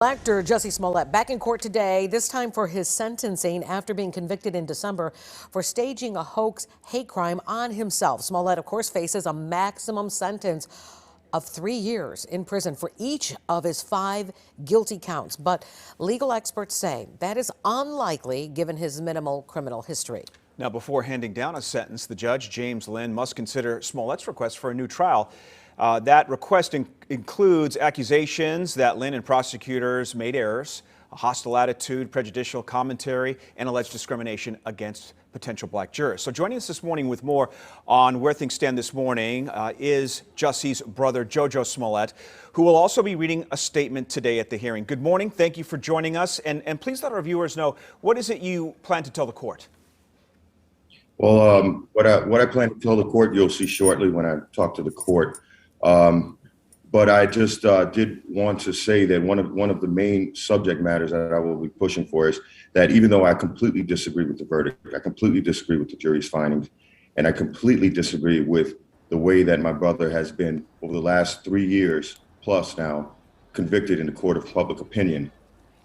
Actor Jussie Smollett back in court today, this time for his sentencing after being convicted in December for staging a hoax hate crime on himself. Smollett, of course, faces a maximum sentence of 3 years in prison for each of his 5 guilty counts. But legal experts say that is unlikely given his minimal criminal history. Now, before handing down a sentence, the judge, James Lynn, must consider Smollett's request for a new trial. That request includes accusations that Lynn and prosecutors made errors, a hostile attitude, prejudicial commentary, and alleged discrimination against potential black jurors. So joining us this morning with more on where things stand this morning is Jussie's brother, JoJo Smollett, who will also be reading a statement today at the hearing. Good morning. Thank you for joining us. And please let our viewers know, what is it you plan to tell the court? Well, what I plan to tell the court, you'll see shortly when I talk to the court. But I just did want to say that one of the main subject matters that I will be pushing for is that even though I completely disagree with the verdict, I completely disagree with the jury's findings, and I completely disagree with the way that my brother has been over the last 3 years plus now convicted in the court of public opinion.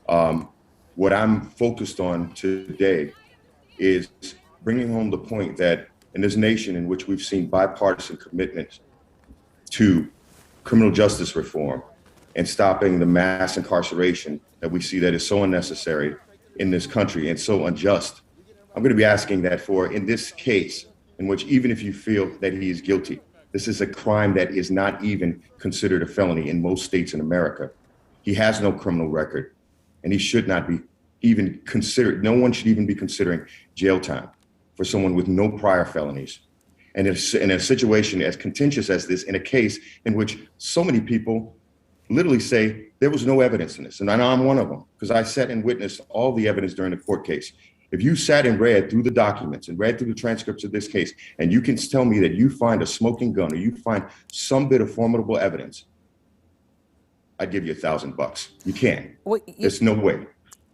What I'm focused on today is bringing home the point that in this nation in which we've seen bipartisan commitments to criminal justice reform and stopping the mass incarceration that we see that is so unnecessary in this country and so unjust, I'm going to be asking that for, in this case, in which even if you feel that he is guilty, this is a crime that is not even considered a felony in most states in America. He has no criminal record, and he should not be even considered. No one should even be considering jail time for someone with no prior felonies. And in a situation as contentious as this, in a case in which so many people literally say there was no evidence in this, and I know I'm one of them, because I sat and witnessed all the evidence during the court case. If you sat and read through the documents and read through the transcripts of this case, and you can tell me that you find a smoking gun or you find some bit of formidable evidence, I'd give you $1,000. You can't. There's no way.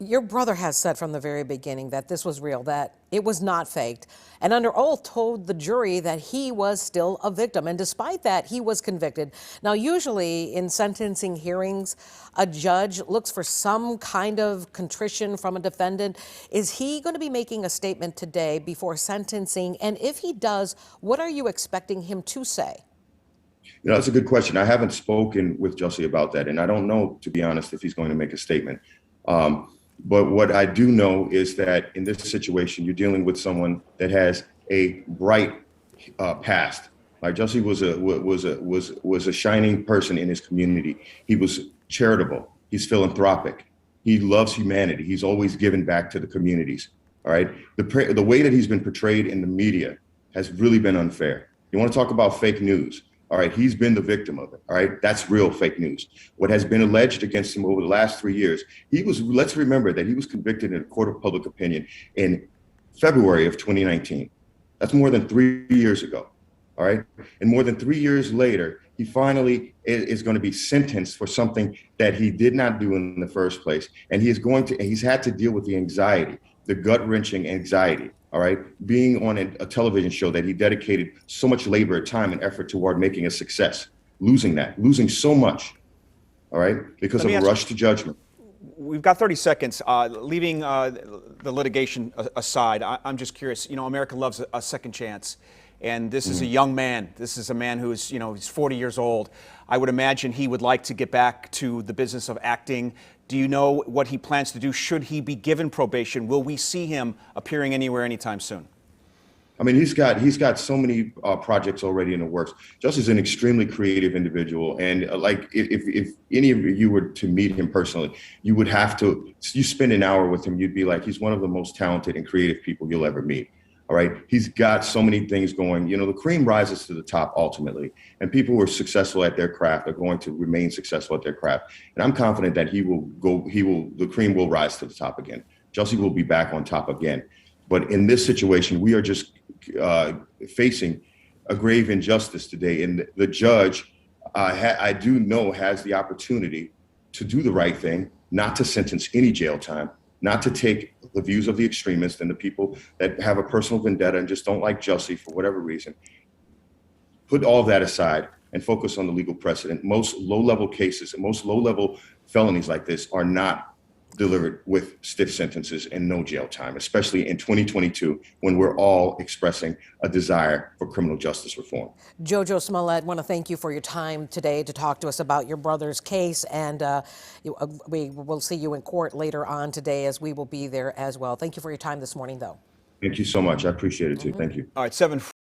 Your brother has said from the very beginning that this was real, that it was not faked, and under oath told the jury that he was still a victim. And despite that, he was convicted. Now, usually in sentencing hearings, a judge looks for some kind of contrition from a defendant. Is he going to be making a statement today before sentencing? And if he does, what are you expecting him to say? You know, that's a good question. I haven't spoken with Jussie about that, and I don't know, to be honest, if he's going to make a statement. But what I do know is that in this situation, you're dealing with someone that has a bright past. Like Jussie was a shining person in his community. He was charitable. He's philanthropic. He loves humanity. He's always given back to the communities. All right. The way that he's been portrayed in the media has really been unfair. You want to talk about fake news? All right, he's been the victim of it. All right, that's real fake news. What has been alleged against him over the last 3 years, let's remember that he was convicted in a court of public opinion in February of 2019. That's more than 3 years ago. All right, and more than 3 years later, he finally is going to be sentenced for something that he did not do in the first place. And he's had to deal with the anxiety, the gut-wrenching anxiety. All right, being on a television show that he dedicated so much labor, time, and effort toward making a success, losing so much, all right, because of a rush to judgment. We've got 30 seconds. Leaving the litigation aside, I'm just curious, you know, America loves a second chance. And this is a young man. This is a man who's, you know, he's 40 years old. I would imagine he would like to get back to the business of acting. Do you know what he plans to do should he be given probation? Will we see him appearing anywhere anytime soon? I mean, he's got so many projects already in the works. Jussie's an extremely creative individual, and like if any of you were to meet him personally, you spend an hour with him, you'd be like, he's one of the most talented and creative people you'll ever meet. All right. He's got so many things going. You know, the cream rises to the top ultimately, and people who are successful at their craft are going to remain successful at their craft. And I'm confident that the cream will rise to the top again. Jussie will be back on top again. But in this situation, we are just facing a grave injustice today. And the judge, I do know, has the opportunity to do the right thing, not to sentence any jail time, not to take the views of the extremists and the people that have a personal vendetta and just don't like Jussie for whatever reason. Put all that aside and focus on the legal precedent. Most low-level cases and most low-level felonies like this are not delivered with stiff sentences and no jail time, especially in 2022 when we're all expressing a desire for criminal justice reform. JoJo Smollett, I want to thank you for your time today to talk to us about your brother's case, and we will see you in court later on today, as we will be there as well. Thank you for your time this morning, though. Thank you so much. I appreciate it too. Thank you. All right, 7